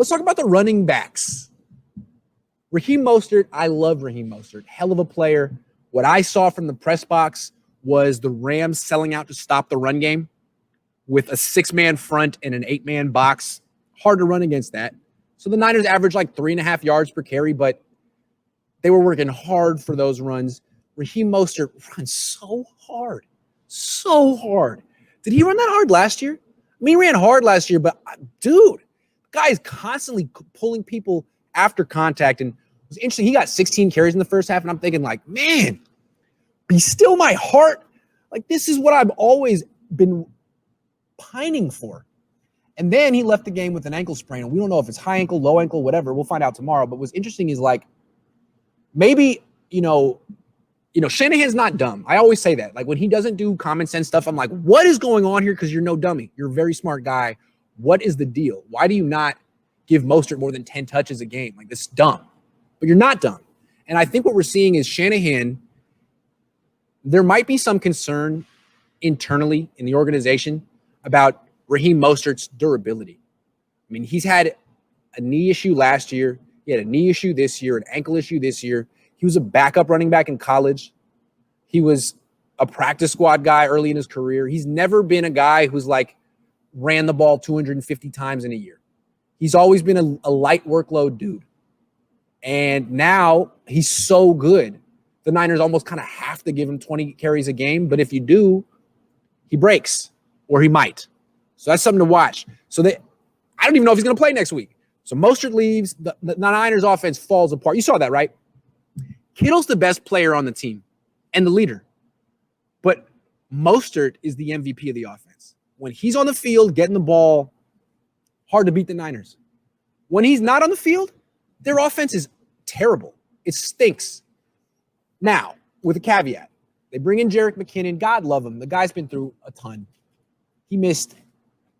Let's talk about the running backs. Raheem Mostert, I love Raheem Mostert. Hell of a player. What I saw from the press box was the Rams selling out to stop the run game with a 6-man front and an 8-man box. Hard to run against that. So the Niners averaged like 3.5 yards per carry, but they were working hard for those runs. Raheem Mostert runs so hard. So hard. Did he run that hard last year? I mean, he ran hard last year, but dude, the guy is constantly pulling people after contact. And it was interesting. He got 16 carries in the first half, and I'm thinking like, man, be still my heart. Like, this is what I've always been pining for. And then he left the game with an ankle sprain, and we don't know if it's high ankle, low ankle, whatever. We'll find out tomorrow. But what's interesting is like, maybe, Shanahan's not dumb. I always say that. Like, when he doesn't do common sense stuff, I'm like, what is going on here? Because you're no dummy. You're a very smart guy. What is the deal? Why do you not give Mostert more than 10 touches a game? Like, this is dumb. But you're not dumb. And I think what we're seeing is Shanahan, there might be some concern internally in the organization about Raheem Mostert's durability. I mean, he's had a knee issue last year. He had a knee issue this year, an ankle issue this year. He was a backup running back in college. He was a practice squad guy early in his career. He's never been a guy who's like ran the ball 250 times in a year. He's always been a light workload dude. And now he's so good. The Niners almost kind of have to give him 20 carries a game. But if you do, he breaks, or he might. So that's something to watch. So I don't even know if he's going to play next week. So Mostert leaves. The Niners offense falls apart. You saw that, right? Kittle's the best player on the team and the leader. But Mostert is the MVP of the offense. When he's on the field getting the ball, hard to beat the Niners. When he's not on the field, their offense is terrible. It stinks. Now, with a caveat, they bring in Jerick McKinnon. God love him. The guy's been through a ton. He missed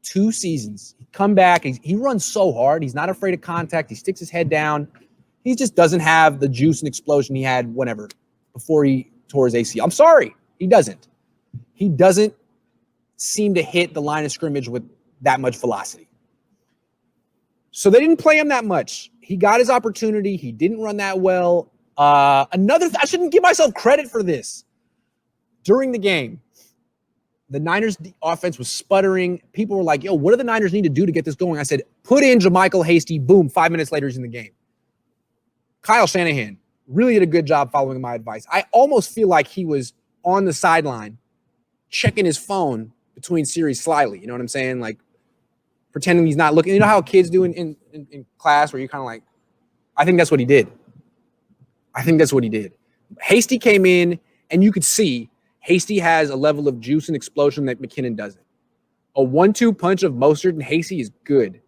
2 seasons. He come back. He runs so hard. He's not afraid of contact. He sticks his head down. He just doesn't have the juice and explosion he had before he tore his ACL. I'm sorry. He doesn't. He doesn't seem to hit the line of scrimmage with that much velocity. So they didn't play him that much. He got his opportunity. He didn't run that well. I shouldn't give myself credit for this. During the game, the Niners offense was sputtering. People were like, yo, what do the Niners need to do to get this going? I said, put in JaMycal Hasty. Boom, 5 minutes later, he's in the game. Kyle Shanahan really did a good job following my advice. I almost feel like he was on the sideline checking his phone between series slyly. You know what I'm saying? Like, pretending he's not looking. You know how kids do in class where you're kind of like, I think that's what he did. Hasty came in, and you could see Hasty has a level of juice and explosion that McKinnon doesn't. A 1-2 punch of Mostert and Hasty is good.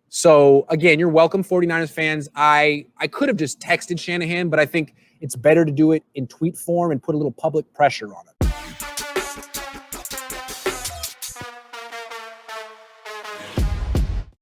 So, again, you're welcome, 49ers fans. I could have just texted Shanahan, but I think it's better to do it in tweet form and put a little public pressure on it.